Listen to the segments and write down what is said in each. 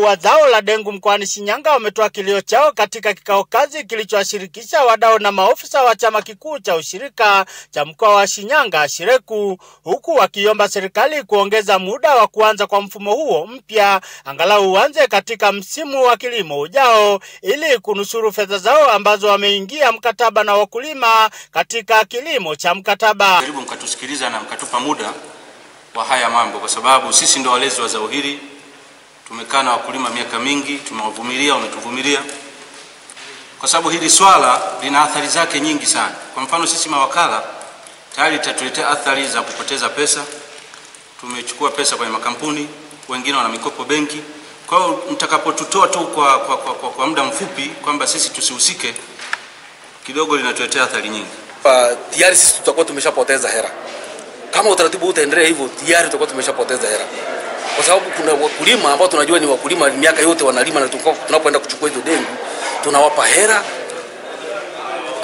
wa zao la dengu mkoani Shinyanga wametoa kilio chao katika kikao kazi kilichowashirikisha wadau na maofisa wa chama kikuu cha ushirika cha mkoa wa Shinyanga Shireku, huku wakiomba serikali kuongeza muda wa kuanza kwa mfumo huo mpya angalau uanze katika msimu wa kilimo ujao ili kunusuru fedha zao ambazo wameingia mkataba na wakulima katika kilimo cha mkataba. Karibu mkatusikiliza na mkatupa muda wa haya mambo, kwa sababu sisi ndio walezi wa zao hili. Tumekaa na wakulima miaka mingi, tumewavumilia, wametuvumilia. Kwa sababu hili swala lina athari zake nyingi sana. Kwa mfano sisi mawakala tayari itatuletea athari za kupoteza pesa. Tumechukua pesa kwenye makampuni, wengine wana mikopo benki. Kwa hiyo mtakapotutoa tu kwa muda mfupi kwamba sisi tusihusike, kidogo linatuletea athari nyingi. Tayari sisi tutakuwa tumeshapoteza hela. Kama utaratibu utaendelea hivyo, tayari tutakuwa tumeshapoteza hela. Kwa sababu kuna wakulima ambao tunajua ni wakulima miaka yote wanalima, na tunapoenda kuchukua hizo dengu tunawapa hela.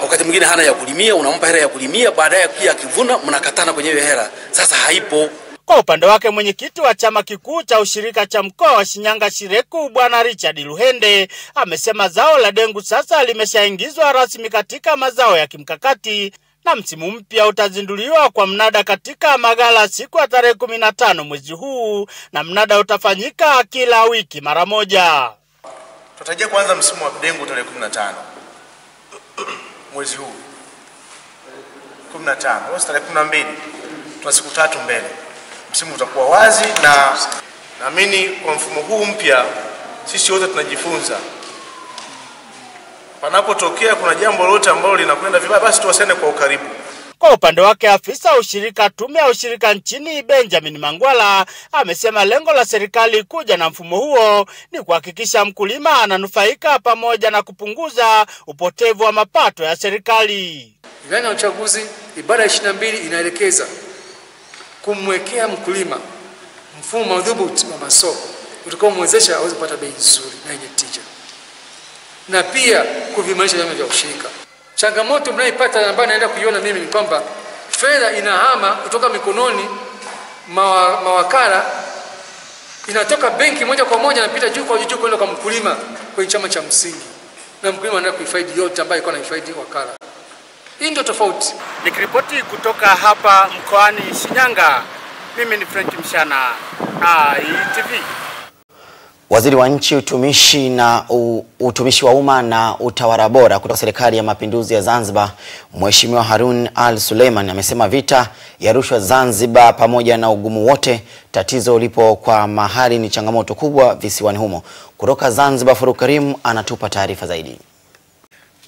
Wakati mwingine hana ya kulimia, unampa hela ya kulimia, baadaye pia akivuna mnakatana kwenye hiyo hela. Sasa haipo. Kwa upande wake mwenyekiti wa chama kikuu cha ushirika cha mkoa wa Shinyanga Shireku Bwana Richard Luhende amesema zao la dengu sasa limeshaingizwa rasmi katika mazao ya kimkakati na msimu mpya utazinduliwa kwa mnada katika magala siku ya tarehe 15 mwezi huu, na mnada utafanyika kila wiki mara moja. Tutarajia kuanza msimu wa dengu tarehe 15 mwezi huu 15, au tarehe 12. Tuna siku 3 mbele. Msimu utakuwa wazi, na naamini kwa mfumo huu mpya sisi wote tunajifunza. Panapotokea kuna jambo lolote ambalo linakwenda vibaya, basi tuwasiliane kwa ukaribu. Kwa upande wake afisa ushirika tume ya ushirika nchini Benjamin Mangwala amesema lengo la serikali kuja na mfumo huo ni kuhakikisha mkulima ananufaika pamoja na kupunguza upotevu wa mapato ya serikali. Ilani ya uchaguzi ibara 22 inaelekeza kumwekea mkulima mfumo madhubuti wa masoko utakaomwezesha aweze kupata bei nzuri na yenye tija, na pia kuvimarisha vyama vya ushirika. Changamoto mnaipata ambayo naenda kuiona mimi ni kwamba fedha inahama kutoka mikononi mawakala, inatoka benki moja kwa moja napita juu kwa juu kwenda kwa mkulima kwenye chama cha msingi, na mkulima anaenda kuifaidi yote ambayo alikuwa anaifaidi wakala. Hii ndio tofauti. Nikiripoti kutoka hapa mkoani Shinyanga, mimi ni Frank Mshana, ITV. Waziri wa Nchi, Utumishi wa Umma na Utawala Bora kutoka Serikali ya Mapinduzi ya Zanzibar, Mheshimiwa Harun Al-Suleiman amesema vita ya rushwa Zanzibar pamoja na ugumu wote, tatizo lipo kwa mahali ni changamoto kubwa visiwani humo. Kutoka Zanzibar, Faruk Karim anatupa taarifa zaidi.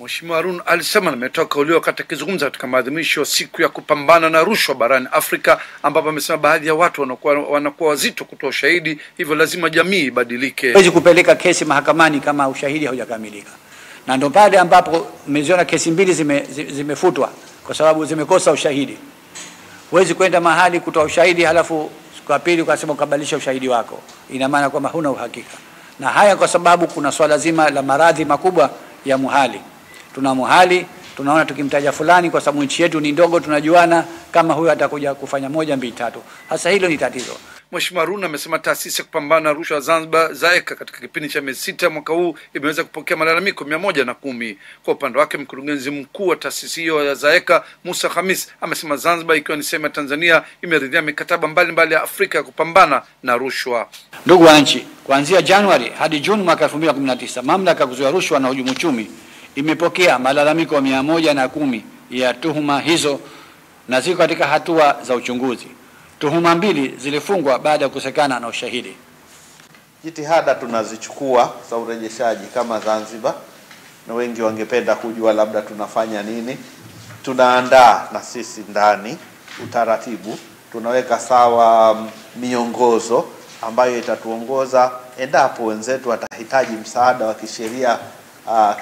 Mheshimiwa Harun alisema ametoa kauli wakati akizungumza katika maadhimisho siku ya kupambana na rushwa barani Afrika, ambapo amesema baadhi ya watu wanakuwa wazito kutoa ushahidi, hivyo lazima jamii ibadilike. Huwezi kupeleka kesi mahakamani kama ushahidi haujakamilika. Na ndio pale ambapo mmeziona kesi mbili zimefutwa kwa sababu zimekosa ushahidi. Huwezi kwenda mahali kutoa ushahidi halafu siku ya pili ukasema ukabadilisha ushahidi wako. Ina maana kwamba huna uhakika. Na haya kwa sababu kuna swala zima la maradhi makubwa ya muhali. Tuna muhali, tunaona tukimtaja fulani kwa sababu nchi yetu ni ndogo, tunajuana kama huyu atakuja kufanya 1 2 3. Hasa hilo ni tatizo. Mheshimiwa Harun amesema taasisi ya kupambana na rushwa Zanzibar ZAECA katika kipindi cha miezi 6 mwaka huu imeweza kupokea malalamiko 110. Kwa upande wake mkurugenzi mkuu wa taasisi hiyo ya ZAECA Musa Khamis amesema Zanzibar ikiwa ni sehemu ya Tanzania imeridhia mikataba mbalimbali ya Afrika ya kupambana na rushwa. Ndugu wananchi, kuanzia Januari hadi Juni mwaka 2019 mamlaka ya kuzuia rushwa na hujumu uchumi imepokea malalamiko 110 ya tuhuma hizo na ziko katika hatua za uchunguzi. Tuhuma 2 zilifungwa baada ya kukosekana na ushahidi. Jitihada tunazichukua za urejeshaji kama Zanzibar, na wengi wangependa kujua labda tunafanya nini. Tunaandaa na sisi ndani utaratibu, tunaweka sawa miongozo ambayo itatuongoza endapo wenzetu watahitaji msaada wa kisheria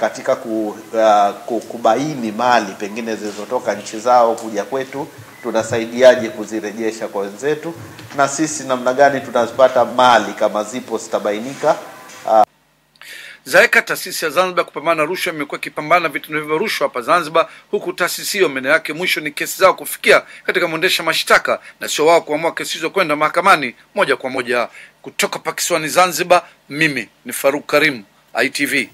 katika kubaini mali pengine zilizotoka nchi zao kuja kwetu, tunasaidiaje kuzirejesha kwa wenzetu, na sisi namna gani tunazipata mali kama zipo zitabainika. ZAECA, taasisi ya Zanzibar kupambana na rushwa, imekuwa ikipambana na vitendo vya rushwa hapa Zanzibar, huku taasisi hiyo maana yake mwisho ni kesi zao kufikia katika mwendesha mashtaka na sio wao kuamua kesi hizo kwenda mahakamani moja kwa moja. Kutoka Pakiswani Zanzibar, mimi ni Faruk Karim, ITV.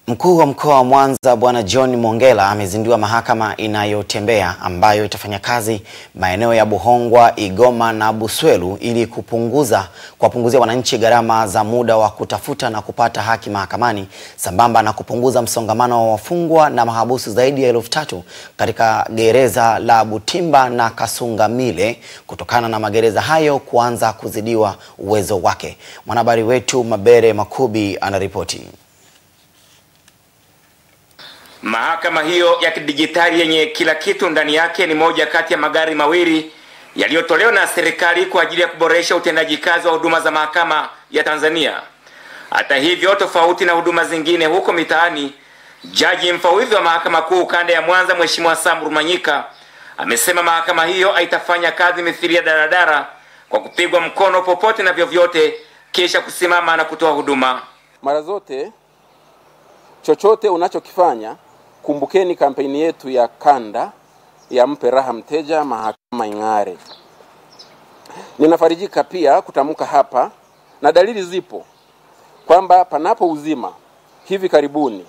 Mkuu wa mkoa wa Mwanza Bwana John Mongela amezindua mahakama inayotembea ambayo itafanya kazi maeneo ya Buhongwa, Igoma na Buswelu ili kuwapunguzia wananchi gharama za muda wa kutafuta na kupata haki mahakamani, sambamba na kupunguza msongamano wa wafungwa na mahabusu zaidi ya 3,000 katika gereza la Butimba na Kasungamile kutokana na magereza hayo kuanza kuzidiwa uwezo wake. Mwanahabari wetu Mabere Makubi anaripoti. Mahakama hiyo ya kidijitali yenye kila kitu ndani yake ni moja kati ya magari mawili yaliyotolewa na serikali kwa ajili ya kuboresha utendaji kazi wa huduma za mahakama ya Tanzania. Hata hivyo, tofauti na huduma zingine huko mitaani, jaji mfawidhi wa mahakama kuu kanda ya Mwanza Mheshimiwa Sam Rumanyika amesema mahakama hiyo haitafanya kazi mithili ya daradara kwa kupigwa mkono popote na vyovyote kisha kusimama na kutoa huduma. Mara zote chochote unachokifanya, kumbukeni kampeni yetu ya kanda ya mpe raha mteja, mahakama ing'are. Ninafarijika pia kutamka hapa, na dalili zipo kwamba panapo uzima hivi karibuni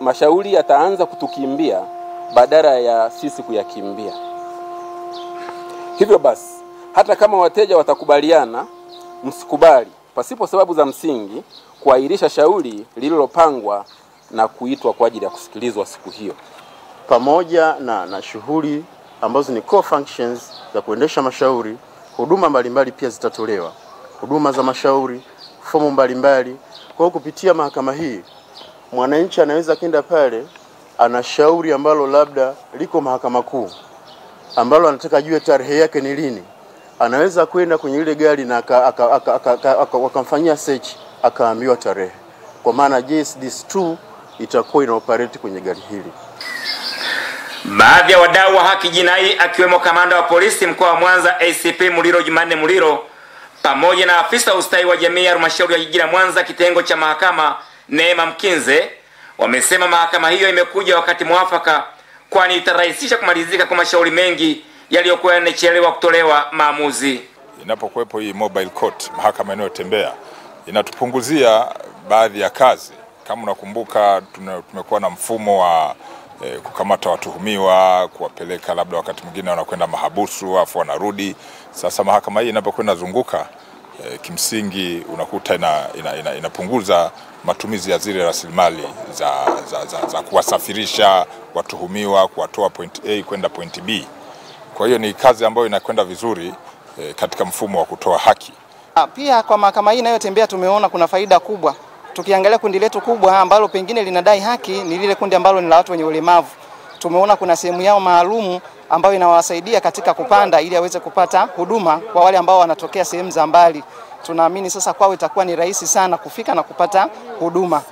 mashauri yataanza kutukimbia badala ya sisi kuyakimbia. Hivyo basi, hata kama wateja watakubaliana, msikubali pasipo sababu za msingi kuahirisha shauri lililopangwa na kuitwa kwa ajili ya kusikilizwa siku hiyo. Pamoja na shughuli ambazo ni core functions za kuendesha mashauri, huduma mbalimbali pia zitatolewa. Huduma za mashauri, fomu mbalimbali. Kwa kupitia mahakama hii, mwananchi anaweza kwenda pale ana shauri ambalo labda liko mahakama kuu, ambalo anataka ajue tarehe yake ni lini. Anaweza kwenda kwenye ile gari na akamfanyia search, akaambiwa tarehe. Kwa maana JSDS2 itakuwa inaoperate kwenye gari hili. Baadhi ya wadau wa haki jinai akiwemo kamanda wa polisi mkoa wa Mwanza ACP Muliro Jumanne Muliro pamoja na afisa ustawi wa jamii ya halmashauri ya jiji la Mwanza kitengo cha mahakama Neema Mkinze wamesema mahakama hiyo imekuja wakati mwafaka, kwani itarahisisha kumalizika kwa mashauri mengi yaliyokuwa yanachelewa kutolewa maamuzi. Inapokuwepo hii mobile court, mahakama inayotembea, inatupunguzia baadhi ya kazi. Kama unakumbuka, tumekuwa na mfumo wa kukamata watuhumiwa, kuwapeleka labda wakati mwingine wanakwenda mahabusu afu wanarudi. Sasa mahakama hii inapokwenda zunguka, kimsingi unakuta inapunguza matumizi ya zile rasilimali za kuwasafirisha watuhumiwa, kuwatoa point A kwenda point B. Kwa hiyo ni kazi ambayo inakwenda vizuri katika mfumo wa kutoa haki. Pia kwa mahakama hii inayotembea tumeona kuna faida kubwa. Tukiangalia kundi letu kubwa ambalo pengine linadai haki ni lile kundi ambalo ni la watu wenye ulemavu. Tumeona kuna sehemu yao maalumu ambayo inawasaidia katika kupanda ili aweze kupata huduma kwa wale ambao wanatokea sehemu za mbali. Tunaamini sasa kwao itakuwa ni rahisi sana kufika na kupata huduma.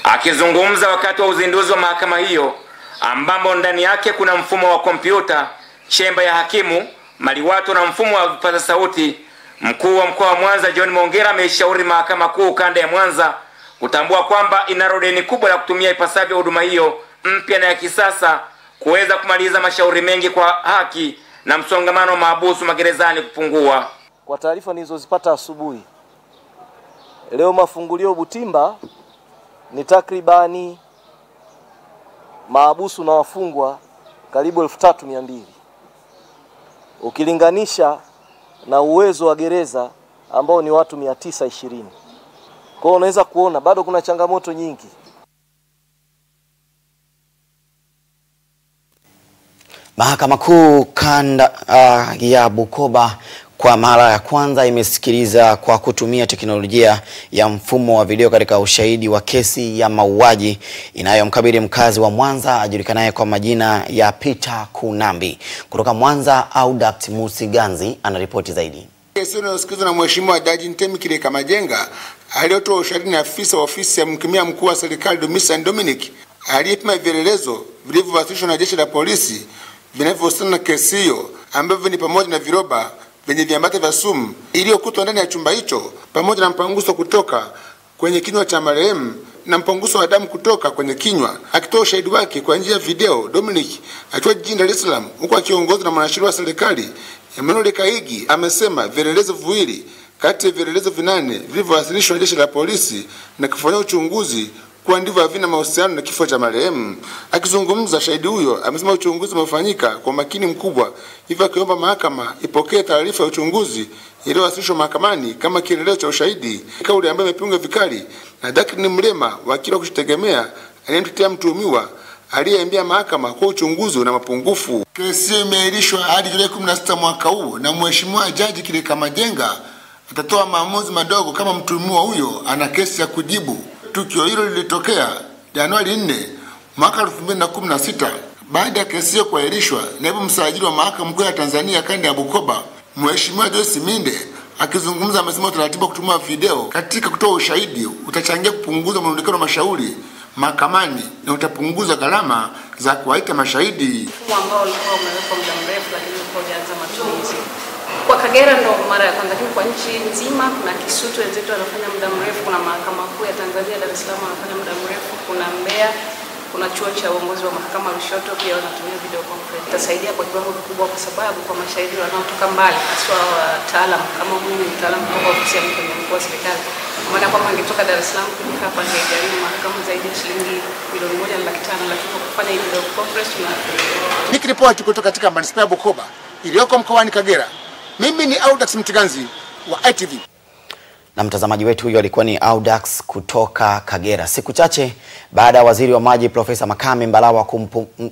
Akizungumza wakati wa uzinduzi wa mahakama hiyo ambamo ndani yake kuna mfumo wa kompyuta, chemba ya hakimu, maliwato na mfumo wa vipaza sauti, mkuu wa mkoa wa Mwanza John Mongela ameshauri mahakama kuu kanda ya Mwanza kutambua kwamba ina deni kubwa la kutumia ipasavyo huduma hiyo mpya na ya kisasa kuweza kumaliza mashauri mengi kwa haki na msongamano wa mahabusu magerezani kupungua. Kwa taarifa nilizozipata asubuhi, leo mafungulio Butimba ni takribani mahabusu na wafungwa karibu 3,200. Ukilinganisha na uwezo wa gereza ambao ni watu 920. Kwa hiyo unaweza kuona bado kuna changamoto nyingi. Mahakama Kuu kanda ya Bukoba kwa mara ya kwanza imesikiliza kwa kutumia teknolojia ya mfumo wa video katika ushahidi wa kesi ya mauaji inayomkabili mkazi wa Mwanza ajulikanaye kwa majina ya Peter Kunambi. Kutoka Mwanza, Audact Musiganzi anaripoti zaidi. Kesi inayosikilizwa na Mheshimiwa Jaji Ntemi Kireka Majenga aliyotoa ushahidi na afisa wa ofisi ya mkemia mkuu wa serikali Domitian Dominic aliyepima vielelezo vilivyowasilishwa na jeshi la polisi vinavyohusiana na kesi hiyo, ambavyo ni pamoja na viroba vyenye viambata vya sumu iliyokutwa ndani ya chumba hicho pamoja na mpanguso kutoka kwenye kinywa cha marehemu na mpanguso wa damu kutoka kwenye kinywa. Akitoa ushahidi wake kwa njia ya video, Dominic akiwa jijini Dar es Salaam huko akiongozwa na mwanasheria wa serikali Emmanuel Kaigi amesema vielelezo viwili Kati ya vielelezo 8 vilivyowasilishwa na jeshi la polisi na kufanya uchunguzi kuwa ndivyo havina mahusiano na kifo cha marehemu. Akizungumza, shahidi huyo amesema uchunguzi umefanyika kwa makini mkubwa, hivyo akiomba mahakama ipokee taarifa ya uchunguzi iliyowasilishwa mahakamani kama kielelezo cha ushahidi, kauli ambayo imepingwa vikali na Dakini Mrema, wakili wa kujitegemea aliyemtetea mtuhumiwa aliyeambia mahakama kwa uchunguzi una mapungufu. Kesi imeahirishwa hadi Julai 16 mwaka huu, na Mheshimiwa Jaji Kireka Majenga atatoa maamuzi madogo kama mtuhumiwa huyo ana kesi ya kujibu. Tukio hilo lilitokea Januari 4 mwaka 2016. Baada ya kesi hiyo kuahirishwa, naibu msajili wa mahakama kuu ya Tanzania kanda ya Bukoba, Mheshimiwa Joyce Minde, akizungumza amesema utaratibu wa kutumia video katika kutoa ushahidi utachangia kupunguza mrundikano wa mashauri mahakamani na utapunguza gharama za kuwaita mashahidi. Mfumo ambao ulikuwa umewekwa muda mrefu lakini ulikuwa hujaanza matumizi. Kwa Kagera ndo mara ya kwanza, lakini kwa nchi nzima kuna Kisutu wenzetu wanafanya muda mrefu, kuna mahakama kuu ya Tanzania Dar es Salaam wanafanya muda mrefu, kuna Mbeya, kuna chuo cha uongozi wa mahakama Lushoto pia wanatumia video conference. Itasaidia kwa kiwango kikubwa kwa sababu kwa mashahidi wanaotoka mbali, haswa wataalamu kama huyu mtaalamu kutoka ofisi ya mkuu wa serikali, maana kwamba angetoka Dar es Salaam kuja hapa angegharimu mahakama zaidi ya shilingi milioni 1.5, lakini kwa kufanya hii video conference Nikiripoti kutoka katika manispaa ya Bukoba iliyoko mkoani Kagera, mimi ni Audax Mtiganzi wa ITV. Na mtazamaji wetu huyo alikuwa ni Audax kutoka Kagera. Siku chache baada ya waziri wa maji Profesa Makame Mbarawa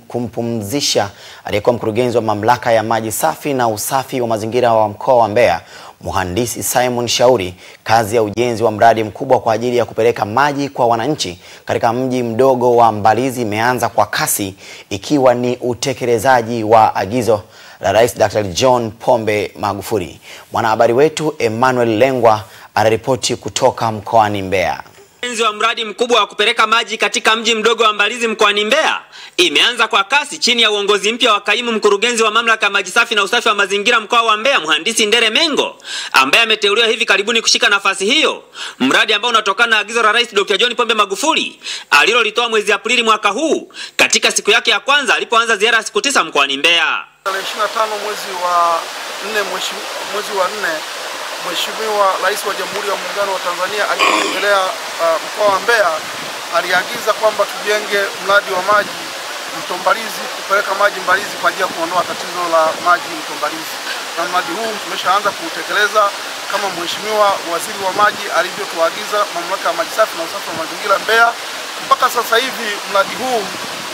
kumpumzisha aliyekuwa mkurugenzi wa mamlaka ya maji safi na usafi wa mazingira wa mkoa wa Mbeya, Mhandisi Simon Shauri, kazi ya ujenzi wa mradi mkubwa kwa ajili ya kupeleka maji kwa wananchi katika mji mdogo wa Mbalizi imeanza kwa kasi, ikiwa ni utekelezaji wa agizo la Rais Dr. John Pombe Magufuli. Mwanahabari wetu Emmanuel Lengwa anaripoti kutoka mkoani Mbeya. Ujenzi wa mradi mkubwa wa kupeleka maji katika mji mdogo wa Mbalizi mkoani Mbeya imeanza kwa kasi chini ya uongozi mpya wa kaimu mkurugenzi wa mamlaka ya maji safi na usafi wa mazingira mkoa wa Mbeya, Mhandisi Ndere Mengo, ambaye ameteuliwa hivi karibuni kushika nafasi hiyo. Mradi ambao unatokana na agizo la Rais Dr. John Pombe Magufuli alilolitoa mwezi Aprili mwaka huu katika siku yake ya kwanza alipoanza ziara ya siku 9 mkoani Mbeya. Tarehe 25 mwezi wa 4 Mheshimiwa Rais wa Jamhuri ya Muungano wa Tanzania alitembelea mkoa wa Mbeya, aliagiza kwamba tujenge mradi wa maji mto Mbalizi, kupeleka maji Mbalizi kwa ajili ya kuondoa tatizo la maji mto Mbalizi. Na mradi huu tumeshaanza kuutekeleza kama Mheshimiwa Waziri wa Maji alivyotuagiza, mamlaka ya maji safi na usafi wa mazingira Mbeya. Mpaka sasa hivi mradi huu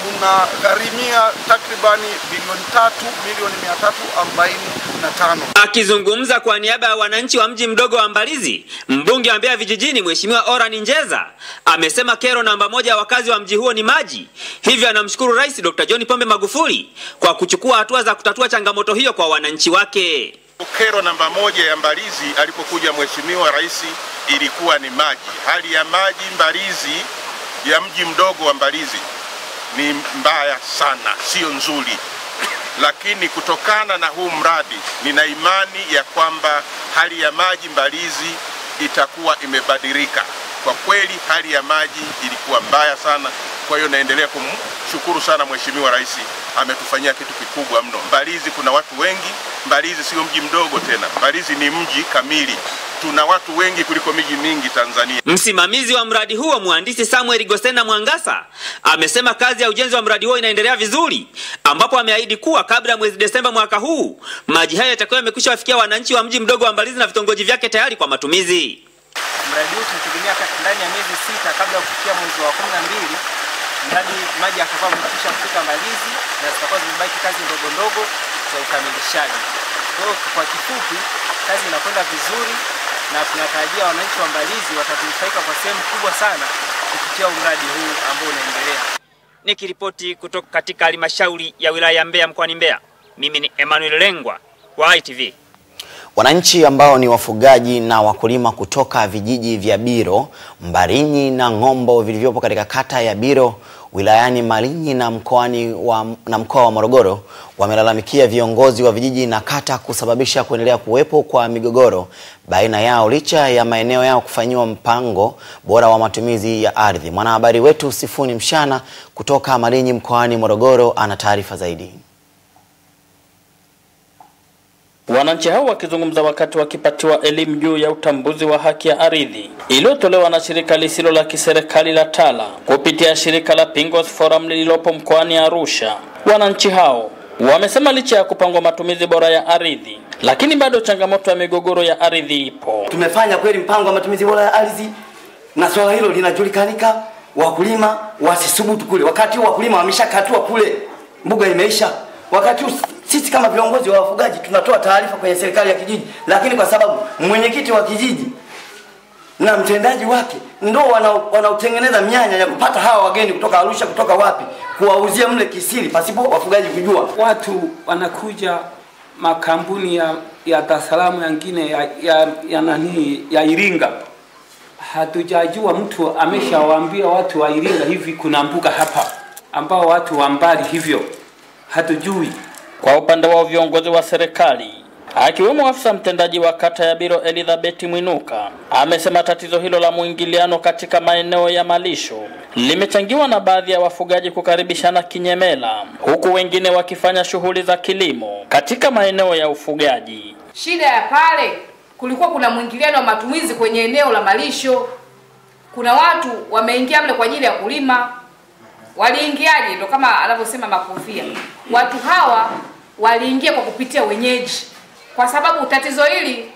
unagharimia takribani bilioni 3,345,000. Akizungumza kwa niaba ya wananchi wa mji mdogo wa Mbalizi, mbunge wa Mbeya vijijini Mheshimiwa Oran Njeza amesema kero namba 1 ya wakazi wa mji huo ni maji. Hivyo anamshukuru Rais Dr. John Pombe Magufuli kwa kuchukua hatua za kutatua changamoto hiyo kwa wananchi wake. Kero namba 1 ya Mbalizi alipokuja Mheshimiwa Rais ilikuwa ni maji. Hali ya maji Mbalizi, ya mji mdogo wa Mbalizi, ni mbaya sana, sio nzuri. Lakini kutokana na huu mradi nina imani ya kwamba hali ya maji Mbalizi itakuwa imebadilika. Kwa kweli hali ya maji ilikuwa mbaya sana. Kwa hiyo naendelea kumshukuru sana Mheshimiwa Rais, ametufanyia kitu kikubwa mno. Mbalizi kuna watu wengi, Mbalizi sio mji mdogo tena, Mbalizi ni mji kamili. Tuna watu wengi kuliko miji mingi Tanzania. Msimamizi wa mradi huo Mhandisi Samuel Gosena Mwangasa amesema kazi ya ujenzi wa mradi huo inaendelea vizuri, ambapo ameahidi kuwa kabla ya mwezi Desemba mwaka huu maji haya yatakuwa yamekwisha wafikia wananchi wa mji mdogo wa Mbalizi na vitongoji vyake tayari kwa matumizi. Mradi huu tunategemea ndani ya miezi 6 kabla ya kufikia mwezi wa 12 mradi maji yatakuwa yamekwisha kufika Mbalizi na zitakuwa zimebaki kazi ndogo ndogo za ukamilishaji. Kwa kifupi kazi inakwenda vizuri na tunatarajia wananchi wa Mbalizi watanufaika kwa sehemu kubwa sana kupitia mradi huu ambao unaendelea. Nikiripoti kutoka katika halmashauri ya wilaya ya Mbeya mkoani Mbeya, mimi ni Emmanuel Lengwa wa ITV. Wananchi ambao ni wafugaji na wakulima kutoka vijiji vya Biro, Mbarinyi na Ng'ombo vilivyopo katika kata ya Biro wilayani Malinyi na mkoa wa Morogoro wamelalamikia viongozi wa vijiji na kata kusababisha kuendelea kuwepo kwa migogoro baina yao licha ya maeneo yao kufanyiwa mpango bora wa matumizi ya ardhi. Mwanahabari wetu Sifuni Mshana kutoka Malinyi mkoani Morogoro ana taarifa zaidi. Wananchi hao wakizungumza wakati wakipatiwa elimu juu ya utambuzi wa haki ya ardhi iliyotolewa na shirika lisilo la kiserikali la TALA kupitia shirika la Pingos Forum lililopo mkoani Arusha. Wananchi hao wamesema licha ya kupangwa matumizi bora ya ardhi, lakini bado changamoto ya migogoro ya ardhi ipo. Tumefanya kweli mpango wa matumizi bora ya ardhi na swala hilo linajulikanika, wakulima wasisubutu kule. Wakati wakulima wameshakatua kule, mbuga imeisha. Wakati sisi kama viongozi wa wafugaji tunatoa taarifa kwenye serikali ya kijiji, lakini kwa sababu mwenyekiti wa kijiji na mtendaji wake ndio wanaotengeneza mianya ya kupata hawa wageni kutoka Arusha, kutoka wapi, kuwauzia mle kisiri pasipo wafugaji kujua. Watu wanakuja makampuni ya Dar es Salaam yangine ya Iringa. Hatujajua, mtu ameshawaambia watu wa Iringa hivi kuna mbuga hapa, ambao watu wa mbali hivyo hatujui. Kwa upande wa viongozi wa serikali, akiwemo afisa mtendaji wa kata ya Biro Elizabeth Mwinuka, amesema tatizo hilo la muingiliano katika maeneo ya malisho limechangiwa na baadhi ya wafugaji kukaribishana kinyemela, huku wengine wakifanya shughuli za kilimo katika maeneo ya ufugaji. Shida ya pale kulikuwa kuna muingiliano wa matumizi kwenye eneo la malisho. Kuna watu wameingia mle kwa ajili ya kulima. Waliingiaje? Ndio kama anavyosema Makofia. Watu hawa waliingia kwa kupitia wenyeji. Kwa sababu tatizo hili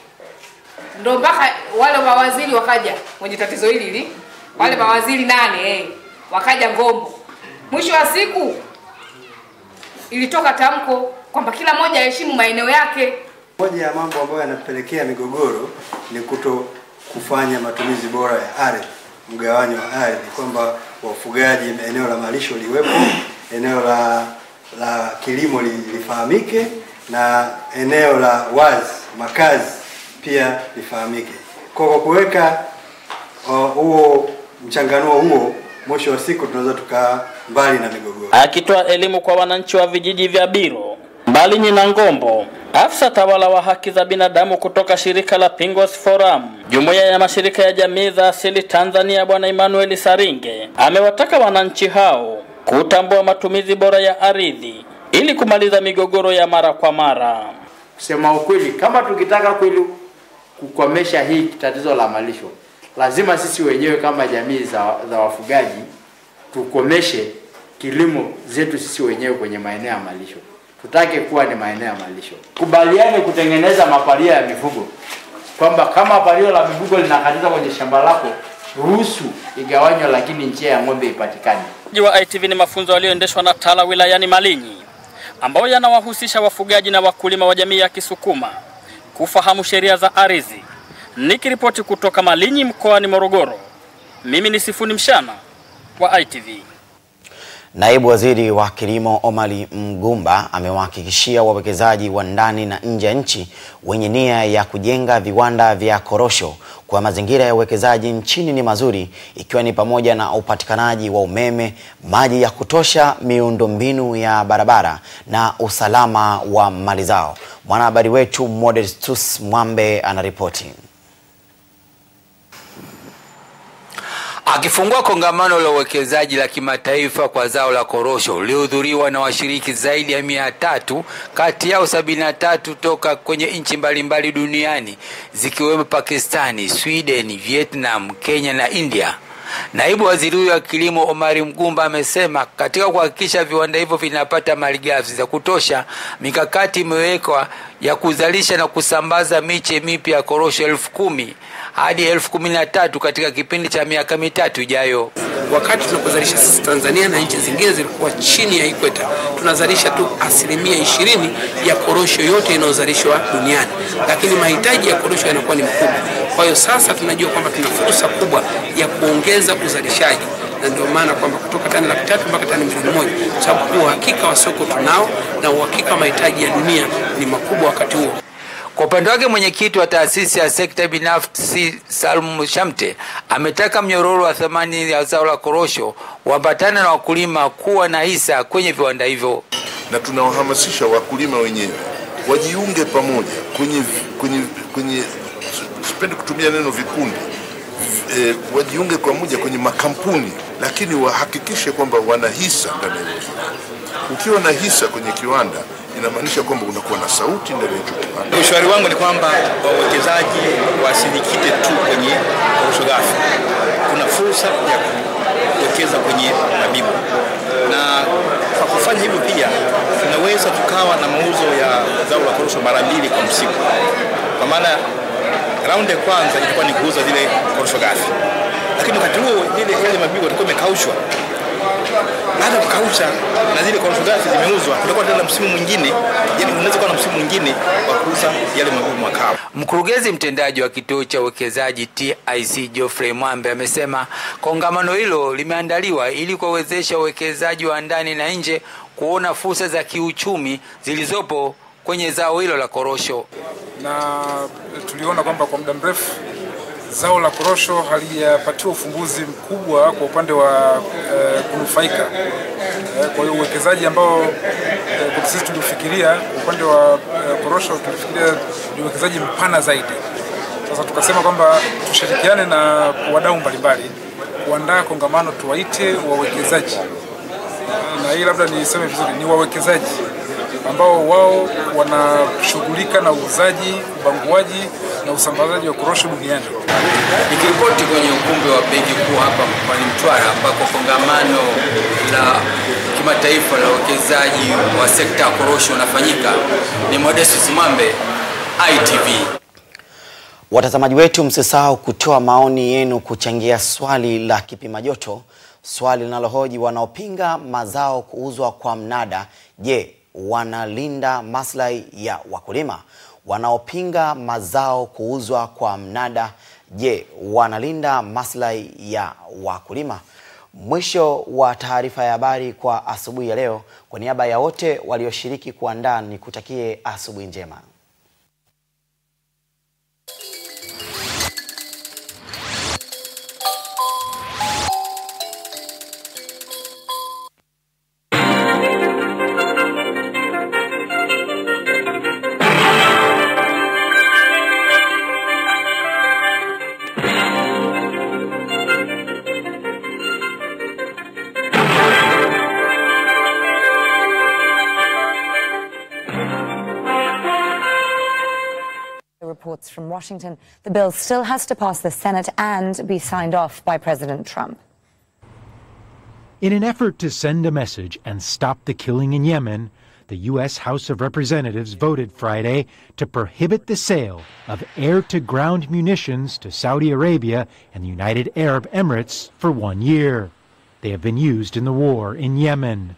ndio mpaka wale mawaziri wakaja kwenye tatizo hili wale mawaziri 8 wakaja Ngombo. Mwisho wa siku ilitoka tamko kwamba kila mmoja aheshimu maeneo yake. Moja ya mambo ambayo yanapelekea migogoro ni kufanya matumizi bora ya ardhi, mgawanyo wa ardhi, kwamba wafugaji eneo la malisho liwepo, eneo la kilimo lifahamike, na eneo la wazi makazi pia lifahamike. Kwa kuweka huo mchanganuo huo, mwisho wa siku tunaweza tukaa mbali na migogoro. Akitoa elimu kwa wananchi wa vijiji vya Biro, Mbalinyi na Ngombo, afisa tawala wa haki za binadamu kutoka shirika la Pingos Forum, jumuiya ya mashirika ya jamii za asili Tanzania, Bwana Emmanuel Saringe, amewataka wananchi hao kutambua matumizi bora ya ardhi ili kumaliza migogoro ya mara kwa mara. Kusema ukweli, kama tukitaka kweli kukomesha hii tatizo la malisho, lazima sisi wenyewe kama jamii za wafugaji tukomeshe kilimo zetu sisi wenyewe kwenye maeneo ya malisho. Tutake kuwa ni maeneo ya malisho. Kubaliane kutengeneza mapalia ya mifugo. Kwamba kama palio la mifugo linakatiza kwenye shamba lako, ruhusu igawanywe, lakini njia ya ng'ombe ipatikane. Wa ITV ni mafunzo yaliyoendeshwa na TALA wilayani Malinyi, ambao yanawahusisha wafugaji na wakulima wa jamii ya Kisukuma kufahamu sheria za ardhi. Nikiripoti kutoka Malinyi mkoani Morogoro, mimi ni Sifuni Mshana wa ITV. Naibu Waziri wa Kilimo Omari Mgumba amewahakikishia wawekezaji wa ndani na nje ya nchi wenye nia ya kujenga viwanda vya korosho kwa mazingira ya uwekezaji nchini ni mazuri, ikiwa ni pamoja na upatikanaji wa umeme, maji ya kutosha, miundombinu ya barabara na usalama wa mali zao. Mwanahabari wetu Modestus Mwambe anaripoti. Akifungua kongamano la uwekezaji la kimataifa kwa zao la korosho lilihudhuriwa na washiriki zaidi ya 300, kati yao 73 toka kwenye nchi mbalimbali duniani zikiwemo Pakistani, Sweden, Vietnam, Kenya na India. Naibu Waziri wa Kilimo Omari Mgumba amesema katika kuhakikisha viwanda hivyo vinapata malighafi za kutosha, mikakati imewekwa ya kuzalisha na kusambaza miche mipya ya korosho 10,000 hadi 13,000 katika kipindi cha miaka 3 ijayo. Wakati tunapozalisha sisi Tanzania na nchi zingine zilikuwa chini ya ikweta, tunazalisha tu 20% ya korosho yote inayozalishwa duniani, lakini mahitaji ya korosho yanakuwa ni makubwa. Kwa hiyo sasa tunajua kwamba tuna fursa kubwa ya kuongeza uzalishaji, na ndio maana kwamba kutoka tani 300,000 mpaka tani 1,000,000, sababu uhakika wa soko tunao na uhakika wa mahitaji ya dunia ni makubwa wakati huo. Kwa upande wake mwenyekiti wa taasisi ya sekta binafsi Salum Shamte ametaka mnyororo wa thamani ya zao la korosho waambatane na wakulima kuwa na hisa kwenye viwanda hivyo, na tunawahamasisha wakulima wenyewe wajiunge pamoja kwenye sipendi kutumia neno vikundi, wajiunge pamoja kwenye makampuni, lakini wahakikishe kwamba wana hisa ndani ya kiwanda. Ukiwa na hisa kwenye kiwanda, inamaanisha kwamba unakuwa na sauti ndani ya hicho kiwanda. Ushauri wangu ni kwamba wawekezaji wasijikite tu kwenye korosho ghafi. Kuna fursa ya kuwekeza kwenye mabibu, na kwa kufanya hivyo pia tunaweza tukawa na mauzo ya zao la korosho mara 2 kwa msimu. Kwa maana raundi ya kwanza ilikuwa ni kuuza zile korosho ghafi, lakini wakati huo yale mabibu yatakuwa yamekaushwa. Baada ya kukausha na zile korosho ghafi zimeuzwa, tutakuwa tena msimu mwingine, yani unaweza kuwa na msimu mwingine wa kuuza yale mabibu makavu. Mkurugenzi mtendaji wa kituo cha uwekezaji TIC Geoffrey Mwambe amesema kongamano hilo limeandaliwa ili kuwawezesha wawekezaji wa ndani na nje kuona fursa za kiuchumi zilizopo kwenye zao hilo la korosho. Na tuliona kwamba kwa muda mrefu zao la korosho halijapatiwa ufumbuzi mkubwa kwa upande wa kunufaika. Kwa hiyo uwekezaji ambao kwa sisi tulifikiria kwa upande wa korosho tulifikiria ni uwekezaji mpana zaidi. Sasa tukasema kwamba tushirikiane na wadau mbalimbali kuandaa kongamano, tuwaite wawekezaji. Na hii labda niseme vizuri, ni wawekezaji ambao wao wanashughulika na uuzaji, ubanguaji na usambazaji wa korosho duniani. Nikiripoti kwenye ukumbi wa Benki Kuu hapa mkoani Mtwara ambako kongamano la kimataifa la uwekezaji wa sekta ya korosho unafanyika, ni Modestus Mwambe, ITV. Watazamaji wetu, msisahau kutoa maoni yenu kuchangia swali la kipima joto, swali linalohoji wanaopinga mazao kuuzwa kwa mnada, je, wanalinda maslahi ya wakulima? Wanaopinga mazao kuuzwa kwa mnada, je, wanalinda maslahi ya wakulima? Mwisho wa taarifa ya habari kwa asubuhi ya leo. Kwa niaba ya wote walioshiriki kuandaa, nikutakie asubuhi njema. Reports from Washington, the bill still has to pass the Senate and be signed off by President Trump. In an effort to send a message and stop the killing in Yemen, the U.S. House of Representatives voted Friday to prohibit the sale of air-to-ground munitions to Saudi Arabia and the United Arab Emirates for 1 year. They have been used in the war in Yemen.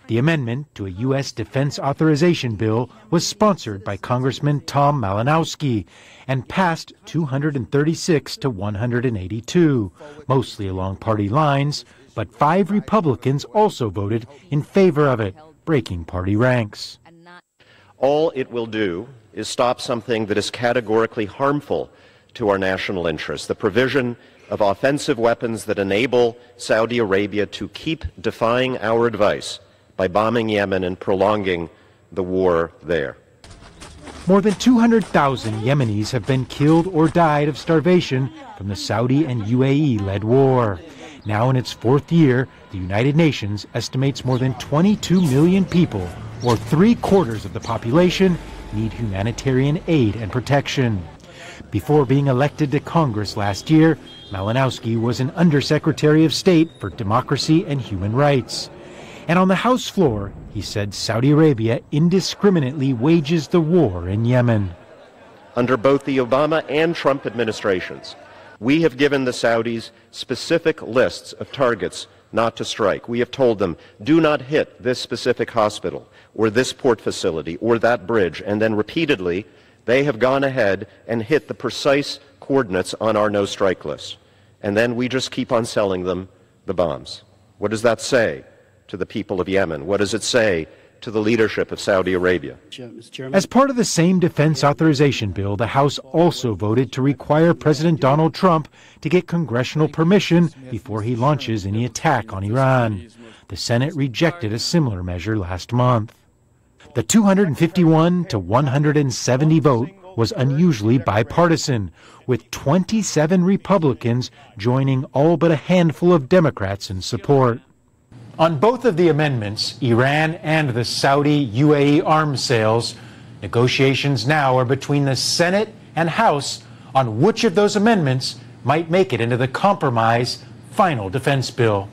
The amendment to a U.S. defense authorization bill was sponsored by Congressman Tom Malinowski and passed 236 to 182, mostly along party lines, but 5 Republicans also voted in favor of it, breaking party ranks. All it will do is stop something that is categorically harmful to our national interests, the provision of offensive weapons that enable Saudi Arabia to keep defying our advice by bombing Yemen and prolonging the war there. More than 200,000 Yemenis have been killed or died of starvation from the Saudi and UAE-led war. Now in its 4th year, the United Nations estimates more than 22 million people, or 3/4 of the population, need humanitarian aid and protection. Before being elected to Congress last year, Malinowski was an Undersecretary of State for Democracy and Human Rights. And on the House floor, he said Saudi Arabia indiscriminately wages the war in Yemen. Under both the Obama and Trump administrations, we have given the Saudis specific lists of targets not to strike. We have told them, do not hit this specific hospital or this port facility or that bridge. And then repeatedly, they have gone ahead and hit the precise coordinates on our no-strike list. And then we just keep on selling them the bombs. What does that say to the people of Yemen? What does it say to the leadership of Saudi Arabia? As part of the same defense authorization bill, the House also voted to require President Donald Trump to get congressional permission before he launches any attack on Iran. The Senate rejected a similar measure last month. The 251 to 170 vote was unusually bipartisan, with 27 Republicans joining all but a handful of Democrats in support. On both of the amendments, Iran and the Saudi-UAE arms sales, negotiations now are between the Senate and House on which of those amendments might make it into the compromise final defense bill.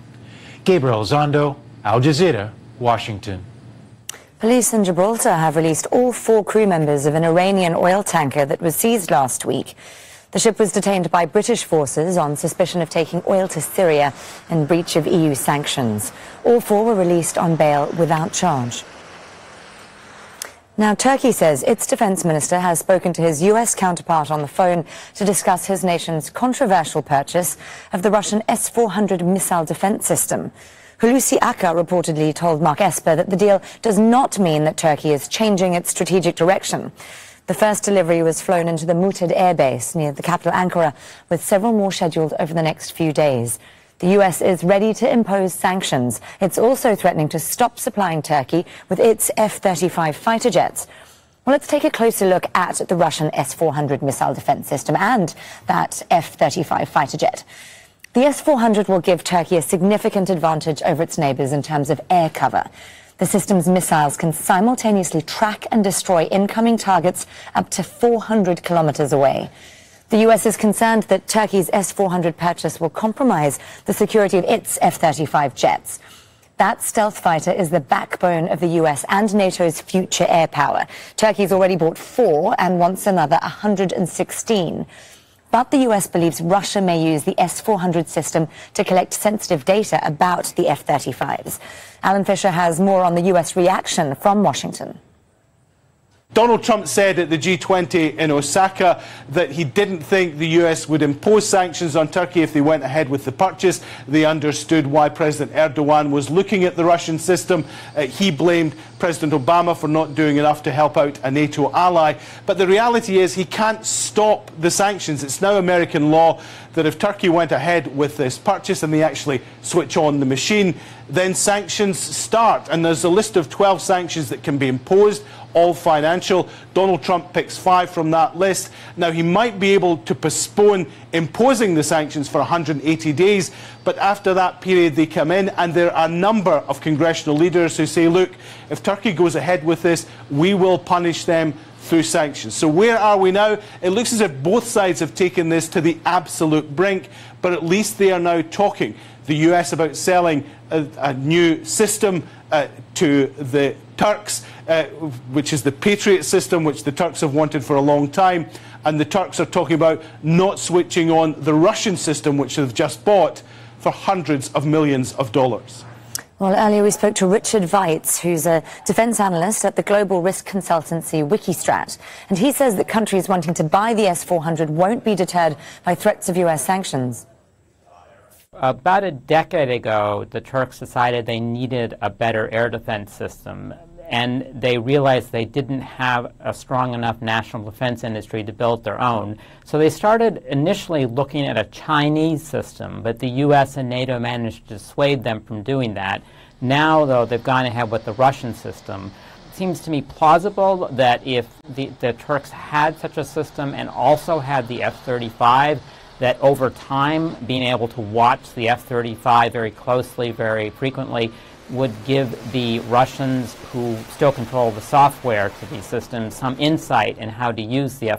Gabriel Zondo, Al Jazeera, Washington. Police in Gibraltar have released all 4 crew members of an Iranian oil tanker that was seized last week. The ship was detained by British forces on suspicion of taking oil to Syria in breach of EU sanctions. All 4 were released on bail without charge. Now, Turkey says its defense minister has spoken to his US counterpart on the phone to discuss his nation's controversial purchase of the Russian S-400 missile defense system. Hulusi Akar reportedly told Mark Esper that the deal does not mean that Turkey is changing its strategic direction. The first delivery was flown into the Mutad air base near the capital Ankara, with several more scheduled over the next few days. The US is ready to impose sanctions. It's also threatening to stop supplying Turkey with its F-35 fighter jets. Well, let's take a closer look at the Russian S-400 missile defense system and that F-35 fighter jet. The S-400 will give Turkey a significant advantage over its neighbors in terms of air cover. The system's missiles can simultaneously track and destroy incoming targets up to 400 kilometers away. The US is concerned that Turkey's S-400 purchase will compromise the security of its F-35 jets. That stealth fighter is the backbone of the US and NATO's future air power. Turkey's already bought 4 and wants another 116. But the US believes Russia may use the S-400 system to collect sensitive data about the F-35s. Alan Fisher has more on the US reaction from Washington. Donald Trump said at the G20 in Osaka that he didn't think the US would impose sanctions on Turkey if they went ahead with the purchase. They understood why President Erdogan was looking at the Russian system. He blamed President Obama for not doing enough to help out a NATO ally. But the reality is he can't stop the sanctions. It's now American law that if Turkey went ahead with this purchase and they actually switch on the machine, then sanctions start. And there's a list of 12 sanctions that can be imposed, all financial. Donald Trump picks 5 from that list. Now, he might be able to postpone imposing the sanctions for 180 days, but after that period they come in, and there are a number of congressional leaders who say, look, if Turkey goes ahead with this, we will punish them through sanctions. So where are we now? It looks as if both sides have taken this to the absolute brink, but at least they are now talking. The US about selling a new system to the Turks, which is the Patriot system, which the Turks have wanted for a long time. And the Turks are talking about not switching on the Russian system, which they've just bought, for hundreds of millions of dollars. Well, earlier we spoke to Richard Weitz, who's a defense analyst at the global risk consultancy Wikistrat. And he says that countries wanting to buy the S-400 won't be deterred by threats of US sanctions. About a decade ago, the Turks decided they needed a better air defense system, and they realized they didn't have a strong enough national defense industry to build their own. So they started initially looking at a Chinese system, but the US and NATO managed to dissuade them from doing that. Now, though, they've gone ahead with the Russian system. It seems to me plausible that if the Turks had such a system and also had the F-35, that over time, being able to watch the F-35 very closely, very frequently, would give the Russians, who still control the software to these systems, some insight in how to use the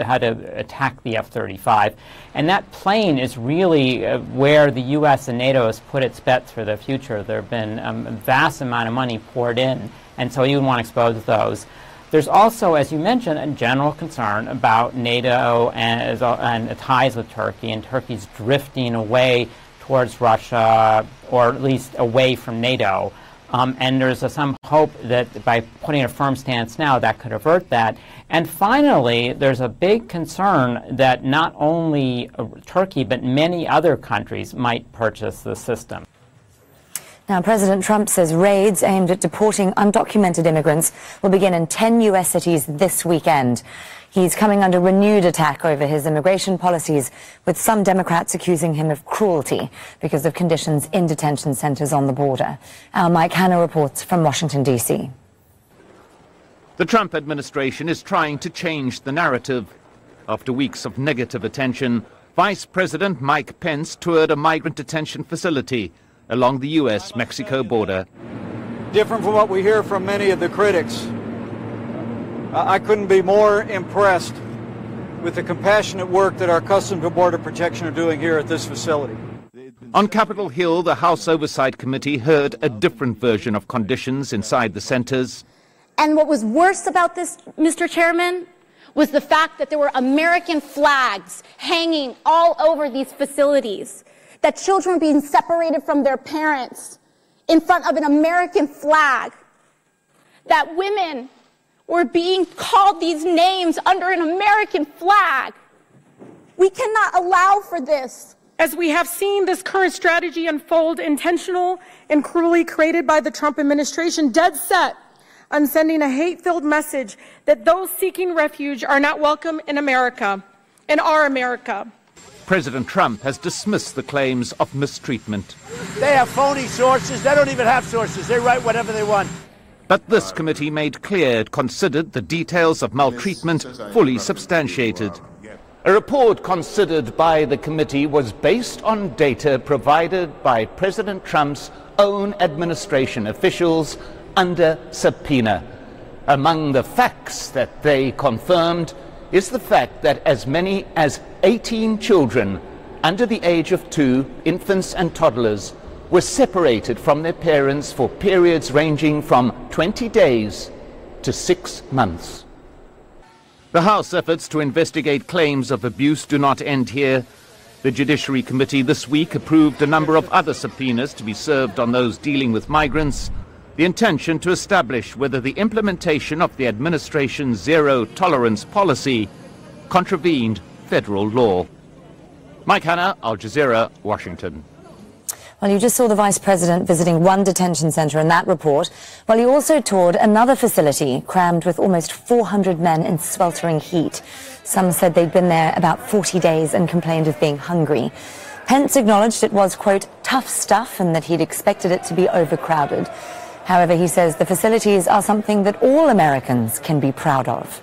how to attack the F-35. And that plane is really where the U.S. and NATO has put its bets for the future. There have been a vast amount of money poured in, and so you would want to expose those. There's also, as you mentioned, a general concern about NATO and ties with Turkey, and Turkey's drifting away towards Russia, or at least away from NATO. And there's some hope that by putting a firm stance now, that could avert that. And finally, there's a big concern that not only Turkey, but many other countries might purchase the system. Now, President Trump says raids aimed at deporting undocumented immigrants will begin in 10 U.S. cities this weekend. He's coming under renewed attack over his immigration policies, with some Democrats accusing him of cruelty because of conditions in detention centers on the border. Our Mike Hanna reports from Washington, D.C. The Trump administration is trying to change the narrative. After weeks of negative attention, Vice President Mike Pence toured a migrant detention facility. along the US-Mexico border. Different from what we hear from many of the critics, I couldn't be more impressed with the compassionate work that our Customs and Border Protection are doing here at this facility. On Capitol Hill, the House Oversight Committee heard a different version of conditions inside the centers. And what was worse about this, Mr. Chairman, was the fact that there were American flags hanging all over these facilities, that children were being separated from their parents in front of an American flag, that women were being called these names under an American flag. We cannot allow for this. As we have seen this current strategy unfold, intentional and cruelly created by the Trump administration, dead set on sending a hate-filled message that those seeking refuge are not welcome in America, in our America. President Trump has dismissed the claims of mistreatment. They have phony sources. They don't even have sources. They write whatever they want. But this committee made clear it considered the details of maltreatment fully substantiated. A report considered by the committee was based on data provided by President Trump's own administration officials under subpoena. Among the facts that they confirmed is the fact that as many as 18 children under the age of 2, infants and toddlers, were separated from their parents for periods ranging from 20 days to 6 months. The House efforts to investigate claims of abuse do not end here. The Judiciary Committee this week approved a number of other subpoenas to be served on those dealing with migrants, the intention to establish whether the implementation of the administration's zero-tolerance policy contravened federal law. Mike Hanna, Al Jazeera, Washington. Well, you just saw the Vice President visiting one detention centre in that report, while he also toured another facility crammed with almost 400 men in sweltering heat. Some said they'd been there about 40 days and complained of being hungry. Pence acknowledged it was, quote, tough stuff and that he'd expected it to be overcrowded. However, he says the facilities are something that all Americans can be proud of.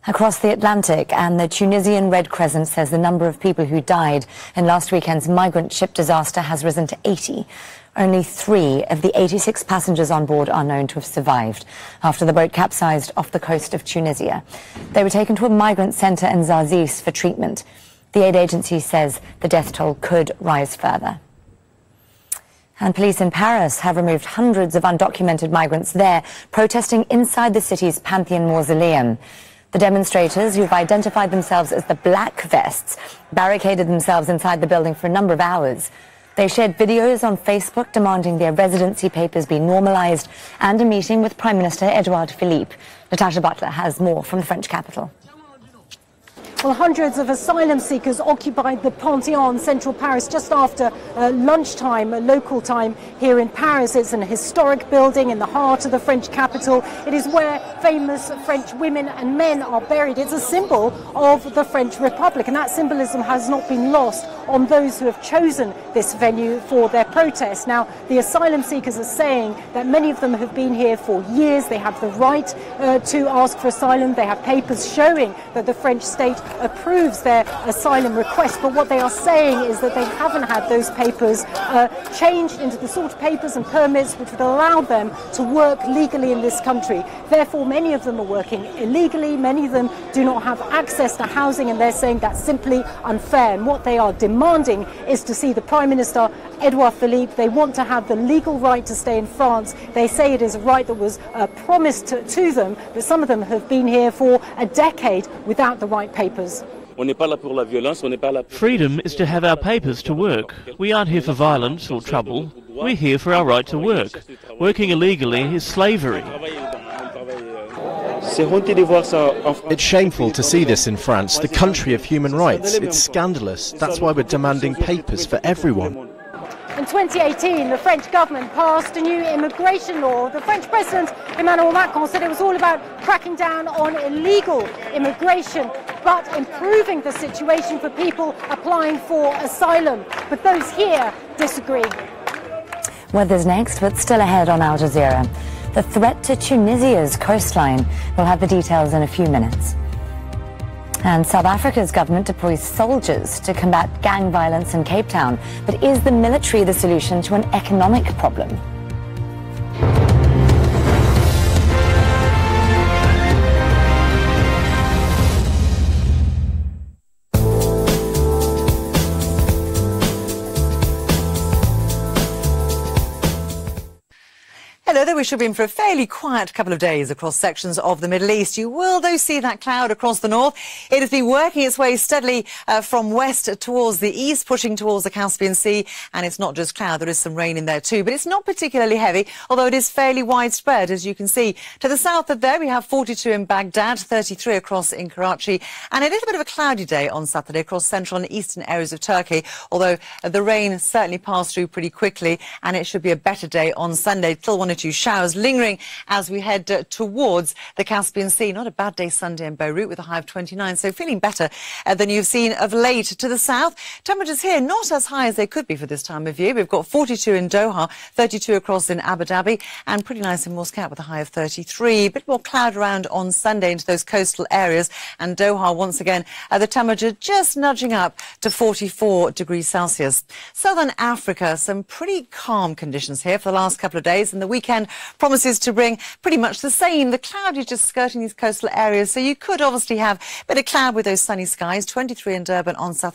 Across the Atlantic, and the Tunisian Red Crescent says the number of people who died in last weekend's migrant ship disaster has risen to 80. Only 3 of the 86 passengers on board are known to have survived after the boat capsized off the coast of Tunisia. They were taken to a migrant centre in Zarzis for treatment. The aid agency says the death toll could rise further. And police in Paris have removed hundreds of undocumented migrants there, protesting inside the city's Pantheon mausoleum. The demonstrators, who've identified themselves as the Black Vests, barricaded themselves inside the building for a number of hours. They shared videos on Facebook demanding their residency papers be normalised and a meeting with Prime Minister Edouard Philippe. Natasha Butler has more from the French capital. Well, hundreds of asylum seekers occupied the Pantheon, central Paris, just after lunchtime, local time here in Paris. It's an historic building in the heart of the French capital. It is where famous French women and men are buried. It's a symbol of the French Republic, and that symbolism has not been lost on those who have chosen this venue for their protest. Now, the asylum seekers are saying that many of them have been here for years. They have the right to ask for asylum. They have papers showing that the French state approves their asylum request, but what they are saying is that they haven't had those papers changed into the sort of papers and permits which would allow them to work legally in this country. Therefore, many of them are working illegally, many of them do not have access to housing, and they're saying that's simply unfair. And what they are demanding is to see the Prime Minister, Edouard Philippe. They want to have the legal right to stay in France. They say it is a right that was promised to them, but some of them have been here for a decade without the right papers. Freedom is to have our papers to work. We aren't here for violence or trouble. We're here for our right to work. Working illegally is slavery. It's shameful to see this in France, the country of human rights. It's scandalous. That's why we're demanding papers for everyone. In 2018, the French government passed a new immigration law. The French President, Emmanuel Macron, said it was all about cracking down on illegal immigration, but improving the situation for people applying for asylum. But those here disagree. Weather's next, but still ahead on Al Jazeera. The threat to Tunisia's coastline. We'll have the details in a few minutes. And South Africa's government deploys soldiers to combat gang violence in Cape Town. But is the military the solution to an economic problem? Hello there, we should be in for a fairly quiet couple of days across sections of the Middle East. You will, though, see that cloud across the north. It has been working its way steadily from west towards the east, pushing towards the Caspian Sea. And it's not just cloud, there is some rain in there too. But it's not particularly heavy, although it is fairly widespread, as you can see. To the south of there, we have 42 in Baghdad, 33 across in Karachi, and a little bit of a cloudy day on Saturday across central and eastern areas of Turkey, although the rain certainly passed through pretty quickly, and it should be a better day on Sunday. Still one or two showers lingering as we head towards the Caspian Sea. Not a bad day Sunday in Beirut with a high of 29, so feeling better than you've seen of late. To the south, temperatures here not as high as they could be for this time of year. We've got 42 in Doha, 32 across in Abu Dhabi, and pretty nice in Muscat with a high of 33. A bit more cloud around on Sunday into those coastal areas, and Doha once again the temperature just nudging up to 44 degrees Celsius. Southern Africa, some pretty calm conditions here for the last couple of days, and the weekend promises to bring pretty much the same. The cloud is just skirting these coastal areas, so you could obviously have a bit of cloud with those sunny skies. 23 in Durban on Saturday.